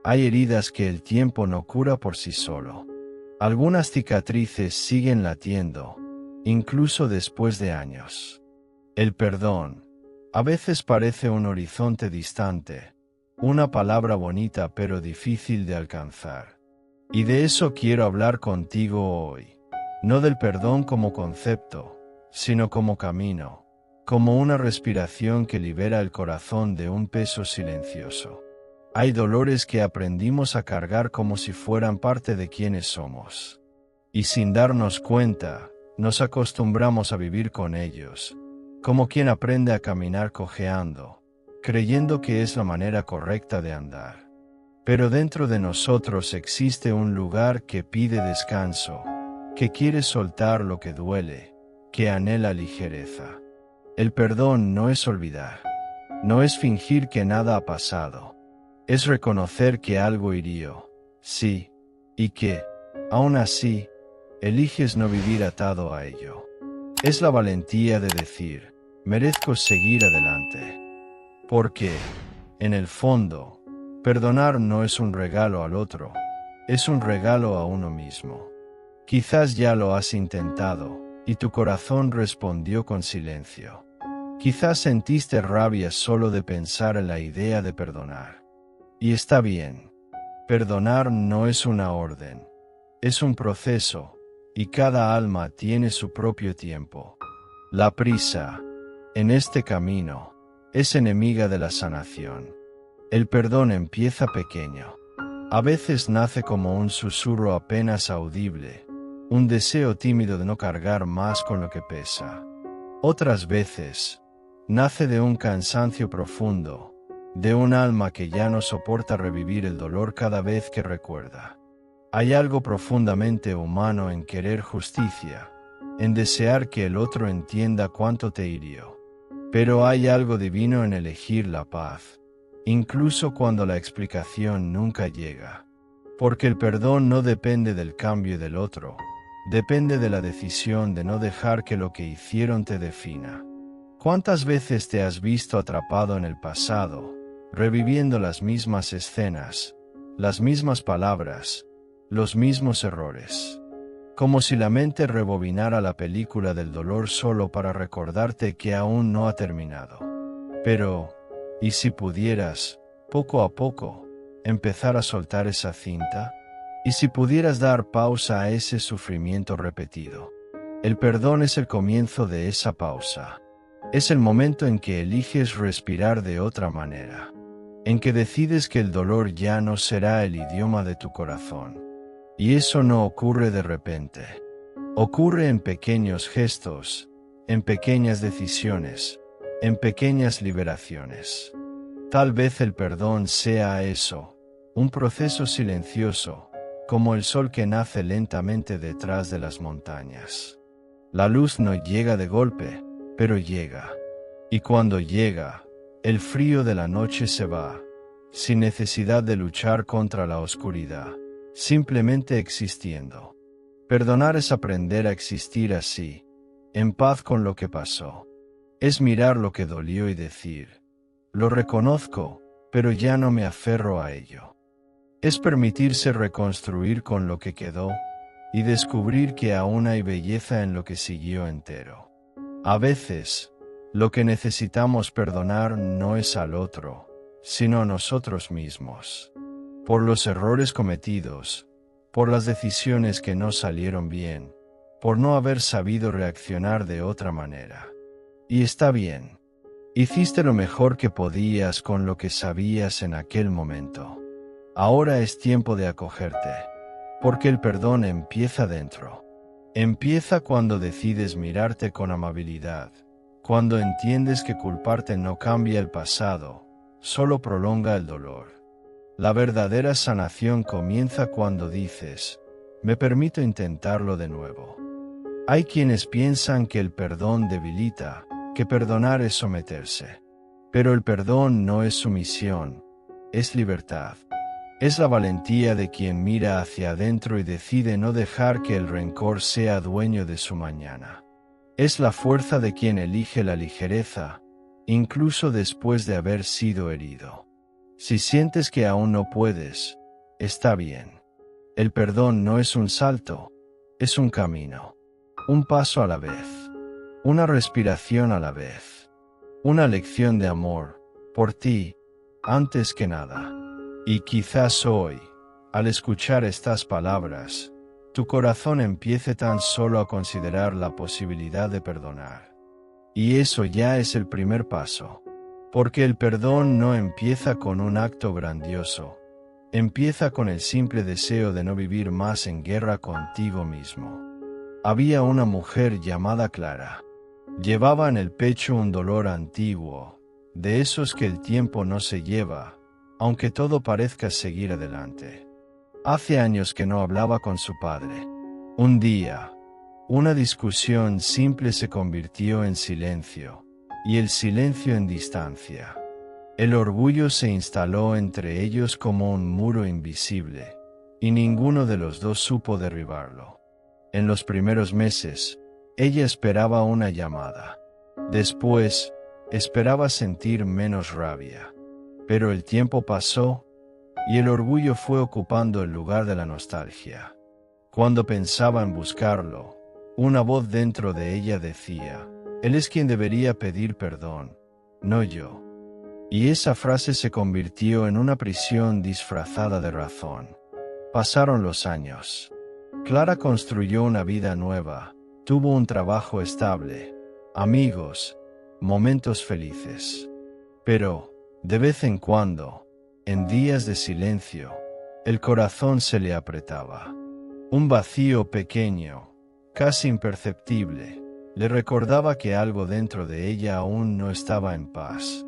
Hay heridas que el tiempo no cura por sí solo. Algunas cicatrices siguen latiendo, incluso después de años. El perdón, a veces parece un horizonte distante, una palabra bonita pero difícil de alcanzar. Y de eso quiero hablar contigo hoy. No del perdón como concepto, sino como camino, como una respiración que libera el corazón de un peso silencioso. Hay dolores que aprendimos a cargar como si fueran parte de quienes somos. Y sin darnos cuenta, nos acostumbramos a vivir con ellos, como quien aprende a caminar cojeando, creyendo que es la manera correcta de andar. Pero dentro de nosotros existe un lugar que pide descanso, que quiere soltar lo que duele, que anhela ligereza. El perdón no es olvidar, no es fingir que nada ha pasado. Es reconocer que algo hirió, sí, y que, aún así, eliges no vivir atado a ello. Es la valentía de decir, merezco seguir adelante. Porque, en el fondo, perdonar no es un regalo al otro, es un regalo a uno mismo. Quizás ya lo has intentado, y tu corazón respondió con silencio. Quizás sentiste rabia solo de pensar en la idea de perdonar. Y está bien. Perdonar no es una orden. Es un proceso, y cada alma tiene su propio tiempo. La prisa, en este camino, es enemiga de la sanación. El perdón empieza pequeño. A veces nace como un susurro apenas audible, un deseo tímido de no cargar más con lo que pesa. Otras veces, nace de un cansancio profundo, de un alma que ya no soporta revivir el dolor cada vez que recuerda. Hay algo profundamente humano en querer justicia, en desear que el otro entienda cuánto te hirió. Pero hay algo divino en elegir la paz, incluso cuando la explicación nunca llega. Porque el perdón no depende del cambio del otro, depende de la decisión de no dejar que lo que hicieron te defina. ¿Cuántas veces te has visto atrapado en el pasado, reviviendo las mismas escenas, las mismas palabras, los mismos errores? Como si la mente rebobinara la película del dolor solo para recordarte que aún no ha terminado. Pero, ¿y si pudieras, poco a poco, empezar a soltar esa cinta? ¿Y si pudieras dar pausa a ese sufrimiento repetido? El perdón es el comienzo de esa pausa. Es el momento en que eliges respirar de otra manera, en que decides que el dolor ya no será el idioma de tu corazón. Y eso no ocurre de repente. Ocurre en pequeños gestos, en pequeñas decisiones, en pequeñas liberaciones. Tal vez el perdón sea eso, un proceso silencioso, como el sol que nace lentamente detrás de las montañas. La luz no llega de golpe, pero llega. Y cuando llega, el frío de la noche se va, sin necesidad de luchar contra la oscuridad, simplemente existiendo. Perdonar es aprender a existir así, en paz con lo que pasó. Es mirar lo que dolió y decir, lo reconozco, pero ya no me aferro a ello. Es permitirse reconstruir con lo que quedó, y descubrir que aún hay belleza en lo que siguió entero. A veces, lo que necesitamos perdonar no es al otro, sino a nosotros mismos. Por los errores cometidos, por las decisiones que no salieron bien, por no haber sabido reaccionar de otra manera. Y está bien. Hiciste lo mejor que podías con lo que sabías en aquel momento. Ahora es tiempo de acogerte, porque el perdón empieza dentro. Empieza cuando decides mirarte con amabilidad, cuando entiendes que culparte no cambia el pasado, solo prolonga el dolor. La verdadera sanación comienza cuando dices, me permito intentarlo de nuevo. Hay quienes piensan que el perdón debilita, que perdonar es someterse. Pero el perdón no es sumisión, es libertad. Es la valentía de quien mira hacia adentro y decide no dejar que el rencor sea dueño de su mañana. Es la fuerza de quien elige la ligereza, incluso después de haber sido herido. Si sientes que aún no puedes, está bien. El perdón no es un salto, es un camino. Un paso a la vez. Una respiración a la vez. Una lección de amor, por ti, antes que nada. Y quizás hoy, al escuchar estas palabras, tu corazón empiece tan solo a considerar la posibilidad de perdonar. Y eso ya es el primer paso. Porque el perdón no empieza con un acto grandioso. Empieza con el simple deseo de no vivir más en guerra contigo mismo. Había una mujer llamada Clara. Llevaba en el pecho un dolor antiguo, de esos que el tiempo no se lleva, aunque todo parezca seguir adelante. Hace años que no hablaba con su padre. Un día, una discusión simple se convirtió en silencio, y el silencio en distancia. El orgullo se instaló entre ellos como un muro invisible, y ninguno de los dos supo derribarlo. En los primeros meses, ella esperaba una llamada. Después, esperaba sentir menos rabia. Pero el tiempo pasó, y el orgullo fue ocupando el lugar de la nostalgia. Cuando pensaba en buscarlo, una voz dentro de ella decía, «Él es quien debería pedir perdón, no yo». Y esa frase se convirtió en una prisión disfrazada de razón. Pasaron los años. Clara construyó una vida nueva, tuvo un trabajo estable, amigos, momentos felices. Pero, de vez en cuando, en días de silencio, el corazón se le apretaba. Un vacío pequeño, casi imperceptible, le recordaba que algo dentro de ella aún no estaba en paz.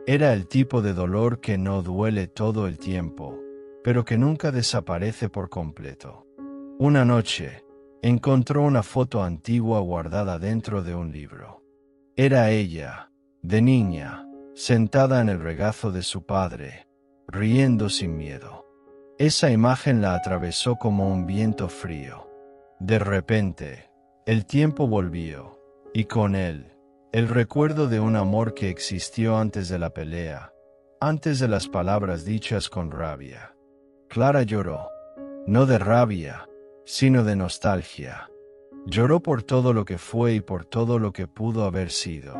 Era el tipo de dolor que no duele todo el tiempo, pero que nunca desaparece por completo. Una noche, encontró una foto antigua guardada dentro de un libro. Era ella, de niña, sentada en el regazo de su padre, riendo sin miedo. Esa imagen la atravesó como un viento frío. De repente, el tiempo volvió, y con él, el recuerdo de un amor que existió antes de la pelea, antes de las palabras dichas con rabia. Clara lloró, no de rabia, sino de nostalgia. Lloró por todo lo que fue y por todo lo que pudo haber sido.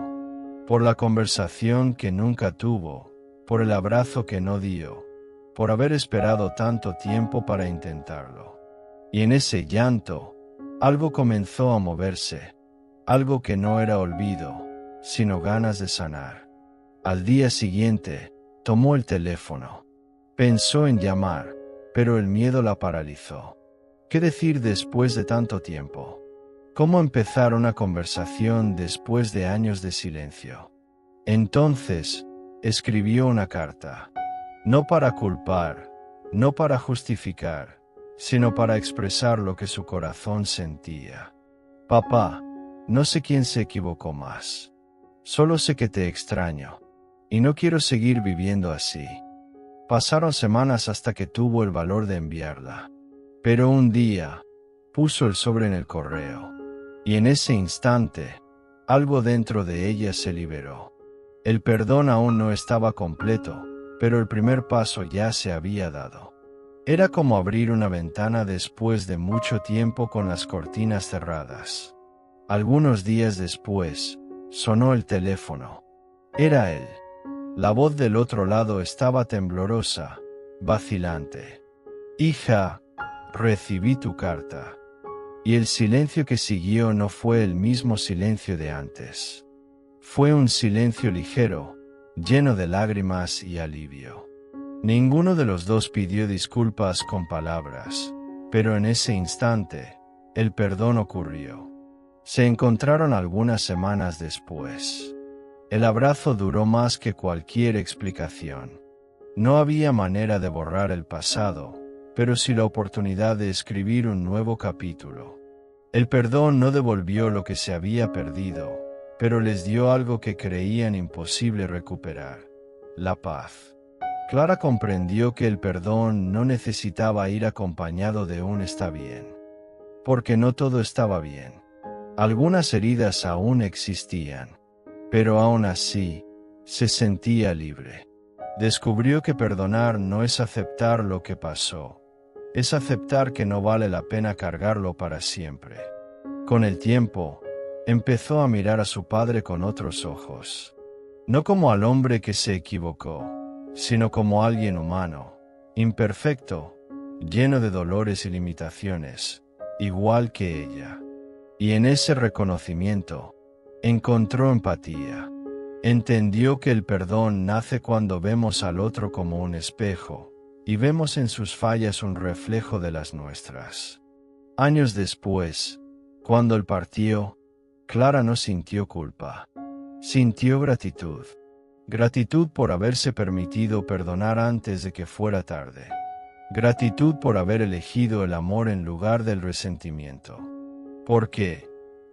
Por la conversación que nunca tuvo, por el abrazo que no dio, por haber esperado tanto tiempo para intentarlo. Y en ese llanto, algo comenzó a moverse, algo que no era olvido, sino ganas de sanar. Al día siguiente, tomó el teléfono. Pensó en llamar, pero el miedo la paralizó. ¿Qué decir después de tanto tiempo? ¿Cómo empezar una conversación después de años de silencio? Entonces, escribió una carta. No para culpar, no para justificar, sino para expresar lo que su corazón sentía. Papá, no sé quién se equivocó más. Solo sé que te extraño, y no quiero seguir viviendo así. Pasaron semanas hasta que tuvo el valor de enviarla. Pero un día, puso el sobre en el correo, y en ese instante, algo dentro de ella se liberó. El perdón aún no estaba completo, pero el primer paso ya se había dado. Era como abrir una ventana después de mucho tiempo con las cortinas cerradas. Algunos días después, sonó el teléfono. Era él. La voz del otro lado estaba temblorosa, vacilante. «Hija, recibí tu carta». Y el silencio que siguió no fue el mismo silencio de antes. Fue un silencio ligero, lleno de lágrimas y alivio. Ninguno de los dos pidió disculpas con palabras, pero en ese instante, el perdón ocurrió. Se encontraron algunas semanas después. El abrazo duró más que cualquier explicación. No había manera de borrar el pasado, pero sí la oportunidad de escribir un nuevo capítulo. El perdón no devolvió lo que se había perdido, pero les dio algo que creían imposible recuperar: la paz. Clara comprendió que el perdón no necesitaba ir acompañado de un «está bien», porque no todo estaba bien. Algunas heridas aún existían, pero aún así, se sentía libre. Descubrió que perdonar no es aceptar lo que pasó, es aceptar que no vale la pena cargarlo para siempre. Con el tiempo, empezó a mirar a su padre con otros ojos. No como al hombre que se equivocó, sino como alguien humano, imperfecto, lleno de dolores y limitaciones, igual que ella. Y en ese reconocimiento, encontró empatía. Entendió que el perdón nace cuando vemos al otro como un espejo, y vemos en sus fallas un reflejo de las nuestras. Años después, cuando él partió, Clara no sintió culpa. Sintió gratitud. Gratitud por haberse permitido perdonar antes de que fuera tarde. Gratitud por haber elegido el amor en lugar del resentimiento. Porque,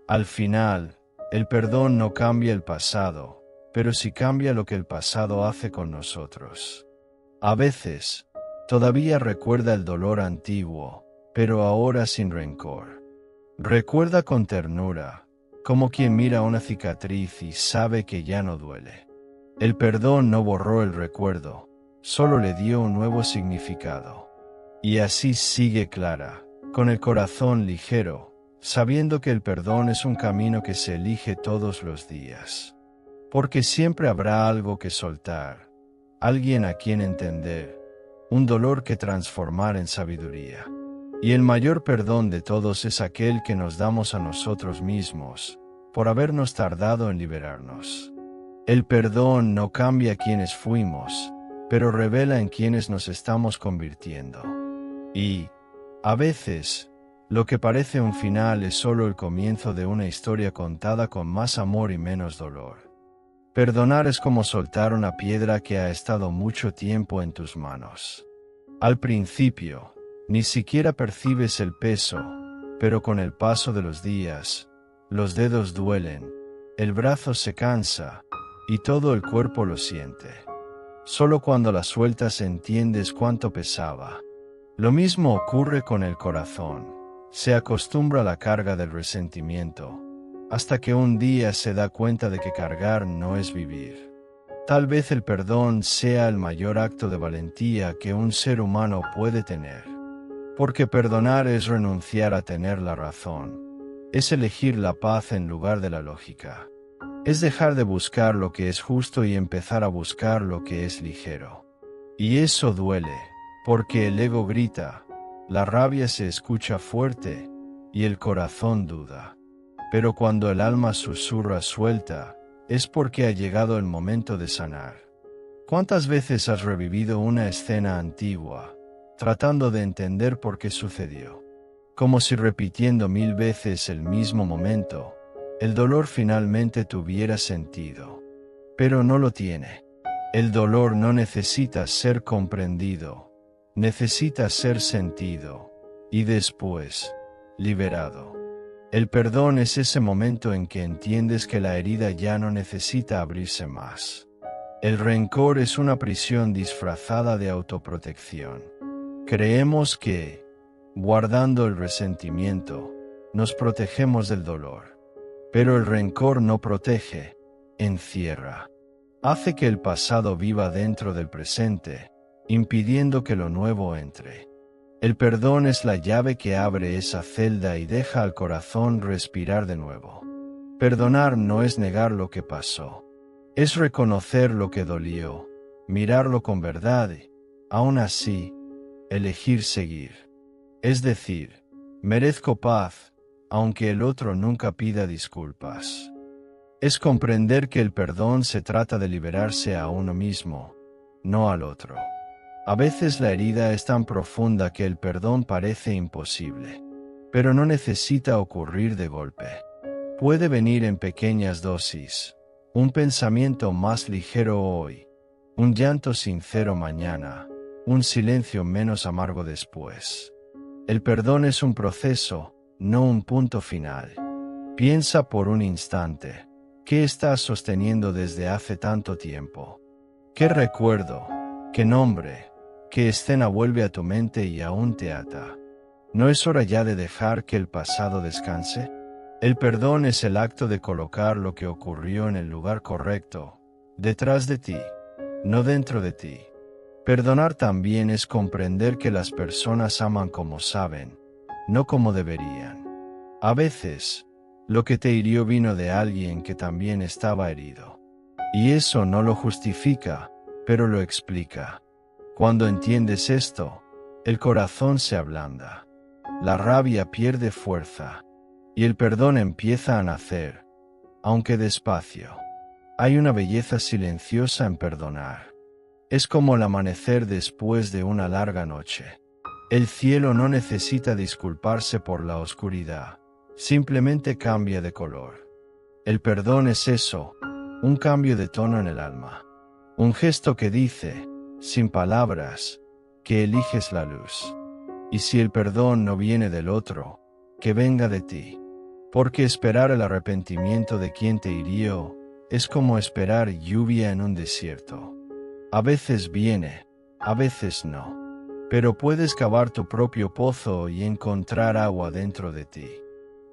al final, el perdón no cambia el pasado, pero sí cambia lo que el pasado hace con nosotros. A veces, todavía recuerda el dolor antiguo, pero ahora sin rencor. Recuerda con ternura, como quien mira una cicatriz y sabe que ya no duele. El perdón no borró el recuerdo, solo le dio un nuevo significado. Y así sigue Clara, con el corazón ligero, sabiendo que el perdón es un camino que se elige todos los días. Porque siempre habrá algo que soltar, alguien a quien entender, un dolor que transformar en sabiduría. Y el mayor perdón de todos es aquel que nos damos a nosotros mismos, por habernos tardado en liberarnos. El perdón no cambia quienes fuimos, pero revela en quienes nos estamos convirtiendo. Y, a veces, lo que parece un final es solo el comienzo de una historia contada con más amor y menos dolor. Perdonar es como soltar una piedra que ha estado mucho tiempo en tus manos. Al principio, ni siquiera percibes el peso, pero con el paso de los días, los dedos duelen, el brazo se cansa, y todo el cuerpo lo siente. Solo cuando la sueltas entiendes cuánto pesaba. Lo mismo ocurre con el corazón. Se acostumbra a la carga del resentimiento, hasta que un día se da cuenta de que cargar no es vivir. Tal vez el perdón sea el mayor acto de valentía que un ser humano puede tener. Porque perdonar es renunciar a tener la razón. Es elegir la paz en lugar de la lógica. Es dejar de buscar lo que es justo y empezar a buscar lo que es ligero. Y eso duele, porque el ego grita, la rabia se escucha fuerte, y el corazón duda. Pero cuando el alma susurra suelta, es porque ha llegado el momento de sanar. ¿Cuántas veces has revivido una escena antigua, tratando de entender por qué sucedió? Como si repitiendo 1000 veces el mismo momento, el dolor finalmente tuviera sentido. Pero no lo tiene. El dolor no necesita ser comprendido, necesita ser sentido, y después, liberado. El perdón es ese momento en que entiendes que la herida ya no necesita abrirse más. El rencor es una prisión disfrazada de autoprotección. Creemos que, guardando el resentimiento, nos protegemos del dolor. Pero el rencor no protege, encierra. Hace que el pasado viva dentro del presente, impidiendo que lo nuevo entre. El perdón es la llave que abre esa celda y deja al corazón respirar de nuevo. Perdonar no es negar lo que pasó. Es reconocer lo que dolió, mirarlo con verdad y, aún así, elegir seguir. Es decir, merezco paz, aunque el otro nunca pida disculpas. Es comprender que el perdón se trata de liberarse a uno mismo, no al otro. A veces la herida es tan profunda que el perdón parece imposible, pero no necesita ocurrir de golpe. Puede venir en pequeñas dosis, un pensamiento más ligero hoy, un llanto sincero mañana, un silencio menos amargo después. El perdón es un proceso, no un punto final. Piensa por un instante, ¿qué estás sosteniendo desde hace tanto tiempo? ¿Qué recuerdo, qué nombre, qué escena vuelve a tu mente y aún te ata? ¿No es hora ya de dejar que el pasado descanse? El perdón es el acto de colocar lo que ocurrió en el lugar correcto, detrás de ti, no dentro de ti. Perdonar también es comprender que las personas aman como saben, no como deberían. A veces, lo que te hirió vino de alguien que también estaba herido. Y eso no lo justifica, pero lo explica. Cuando entiendes esto, el corazón se ablanda. La rabia pierde fuerza, y el perdón empieza a nacer, aunque despacio. Hay una belleza silenciosa en perdonar. Es como el amanecer después de una larga noche. El cielo no necesita disculparse por la oscuridad, simplemente cambia de color. El perdón es eso, un cambio de tono en el alma. Un gesto que dice, sin palabras, que eliges la luz. Y si el perdón no viene del otro, que venga de ti. Porque esperar el arrepentimiento de quien te hirió es como esperar lluvia en un desierto. A veces viene, a veces no. Pero puedes cavar tu propio pozo y encontrar agua dentro de ti.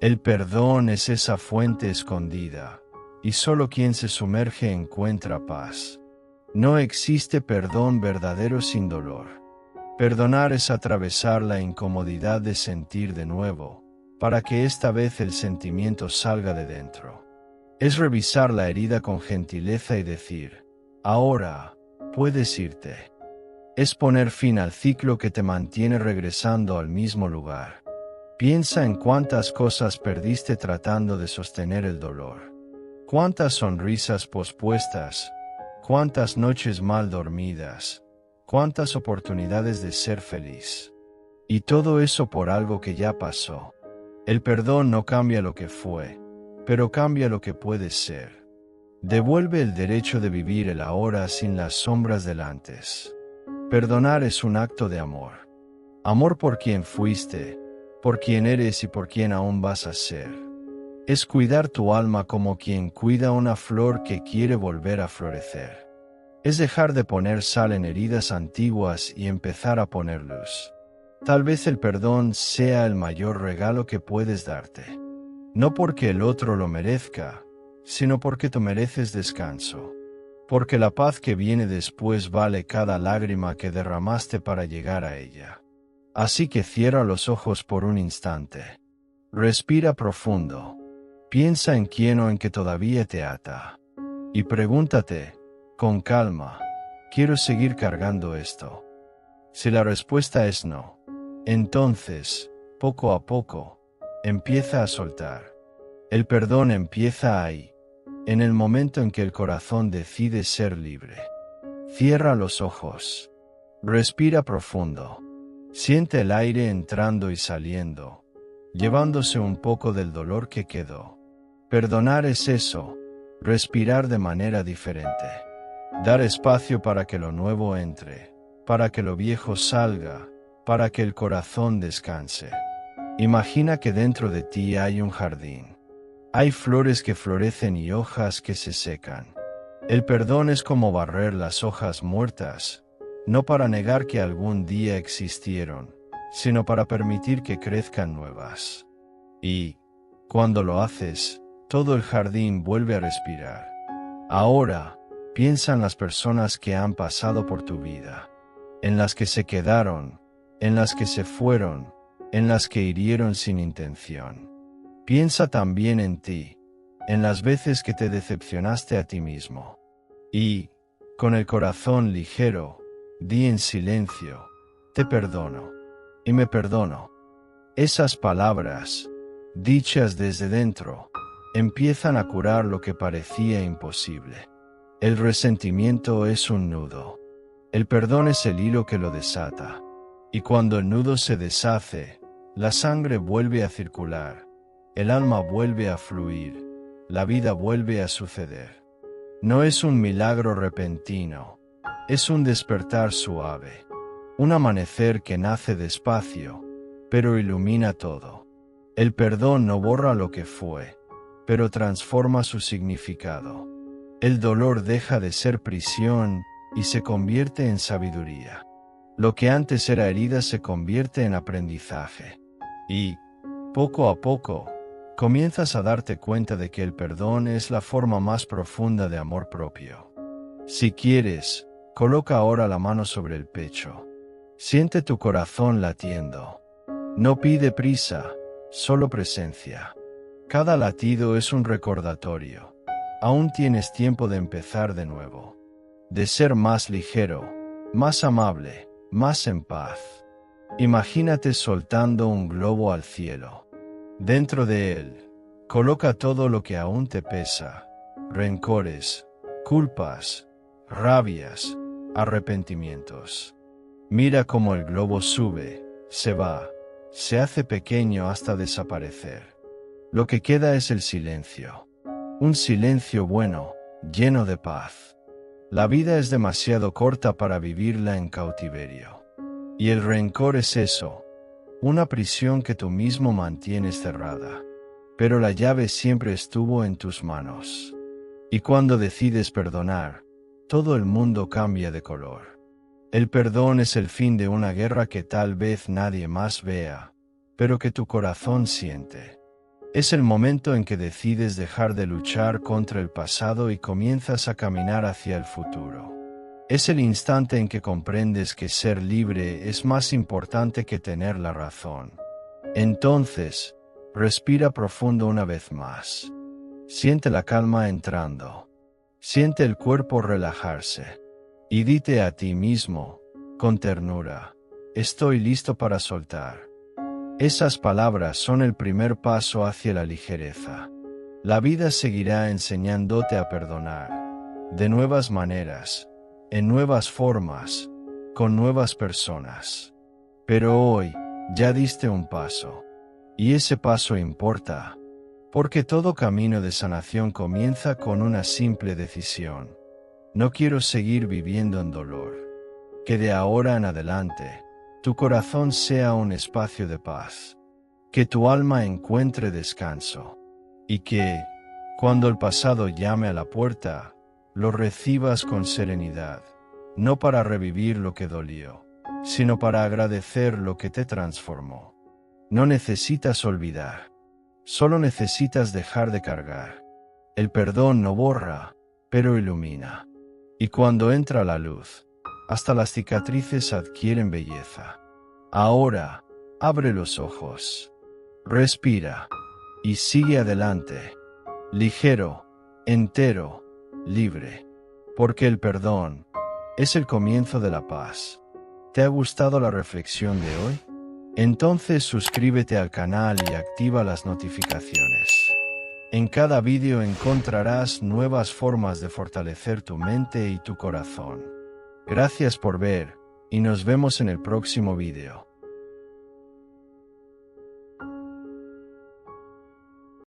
El perdón es esa fuente escondida, y solo quien se sumerge encuentra paz. No existe perdón verdadero sin dolor. Perdonar es atravesar la incomodidad de sentir de nuevo, para que esta vez el sentimiento salga de dentro. Es revisar la herida con gentileza y decir, ahora, puedes irte. Es poner fin al ciclo que te mantiene regresando al mismo lugar. Piensa en cuántas cosas perdiste tratando de sostener el dolor. Cuántas sonrisas pospuestas, cuántas noches mal dormidas, cuántas oportunidades de ser feliz. Y todo eso por algo que ya pasó. El perdón no cambia lo que fue, pero cambia lo que puede ser. Devuelve el derecho de vivir el ahora sin las sombras del antes. Perdonar es un acto de amor. Amor por quien fuiste, por quien eres y por quien aún vas a ser. Es cuidar tu alma como quien cuida una flor que quiere volver a florecer. Es dejar de poner sal en heridas antiguas y empezar a poner luz. Tal vez el perdón sea el mayor regalo que puedes darte. No porque el otro lo merezca, sino porque tú mereces descanso. Porque la paz que viene después vale cada lágrima que derramaste para llegar a ella. Así que cierra los ojos por un instante. Respira profundo. Piensa en quién o en que todavía te ata. Y pregúntate, con calma, ¿quiero seguir cargando esto? Si la respuesta es no, entonces, poco a poco, empieza a soltar. El perdón empieza ahí, en el momento en que el corazón decide ser libre. Cierra los ojos. Respira profundo. Siente el aire entrando y saliendo, llevándose un poco del dolor que quedó. Perdonar es eso, respirar de manera diferente. Dar espacio para que lo nuevo entre, para que lo viejo salga, para que el corazón descanse. Imagina que dentro de ti hay un jardín. Hay flores que florecen y hojas que se secan. El perdón es como barrer las hojas muertas, no para negar que algún día existieron, sino para permitir que crezcan nuevas. Y, cuando lo haces, todo el jardín vuelve a respirar. Ahora, piensa en las personas que han pasado por tu vida, en las que se quedaron, en las que se fueron, en las que hirieron sin intención. Piensa también en ti, en las veces que te decepcionaste a ti mismo. Y, con el corazón ligero, di en silencio, te perdono, y me perdono. Esas palabras, dichas desde dentro, empiezan a curar lo que parecía imposible. El resentimiento es un nudo. El perdón es el hilo que lo desata. Y cuando el nudo se deshace, la sangre vuelve a circular. El alma vuelve a fluir, la vida vuelve a suceder. No es un milagro repentino, es un despertar suave, un amanecer que nace despacio, pero ilumina todo. El perdón no borra lo que fue, pero transforma su significado. El dolor deja de ser prisión y se convierte en sabiduría. Lo que antes era herida se convierte en aprendizaje. Y, poco a poco, comienzas a darte cuenta de que el perdón es la forma más profunda de amor propio. Si quieres, Coloca ahora la mano sobre el pecho. Siente tu corazón latiendo. No pide prisa, solo presencia. Cada latido es un recordatorio. Aún tienes tiempo de empezar de nuevo. De ser más ligero, más amable, más en paz. Imagínate soltando un globo al cielo. Dentro de él, coloca todo lo que aún te pesa. Rencores, culpas, rabias, arrepentimientos. Mira cómo el globo sube, se va, se hace pequeño hasta desaparecer. Lo que queda es el silencio. Un silencio bueno, lleno de paz. La vida es demasiado corta para vivirla en cautiverio. Y el rencor es eso, una prisión que tú mismo mantienes cerrada. Pero la llave siempre estuvo en tus manos. Y cuando decides perdonar, todo el mundo cambia de color. El perdón es el fin de una guerra que tal vez nadie más vea, pero que tu corazón siente. Es el momento en que decides dejar de luchar contra el pasado y comienzas a caminar hacia el futuro. Es el instante en que comprendes que ser libre es más importante que tener la razón. Entonces, respira profundo una vez más. Siente la calma entrando. Siente el cuerpo relajarse. Y dite a ti mismo, con ternura, estoy listo para soltar. Esas palabras son el primer paso hacia la ligereza. La vida seguirá enseñándote a perdonar, de nuevas maneras, en nuevas formas, con nuevas personas. Pero hoy, ya diste un paso. Y ese paso importa, porque todo camino de sanación comienza con una simple decisión. No quiero seguir viviendo en dolor. Que de ahora en adelante, tu corazón sea un espacio de paz. Que tu alma encuentre descanso. Y que, cuando el pasado llame a la puerta, lo recibas con serenidad, no para revivir lo que dolió, sino para agradecer lo que te transformó. No necesitas olvidar, solo necesitas dejar de cargar. El perdón no borra, pero ilumina. Y cuando entra la luz, hasta las cicatrices adquieren belleza. Ahora, abre los ojos, respira, y sigue adelante, ligero, entero, libre, porque el perdón es el comienzo de la paz. ¿Te ha gustado la reflexión de hoy? Entonces suscríbete al canal y activa las notificaciones. En cada vídeo encontrarás nuevas formas de fortalecer tu mente y tu corazón. Gracias por ver, y nos vemos en el próximo vídeo.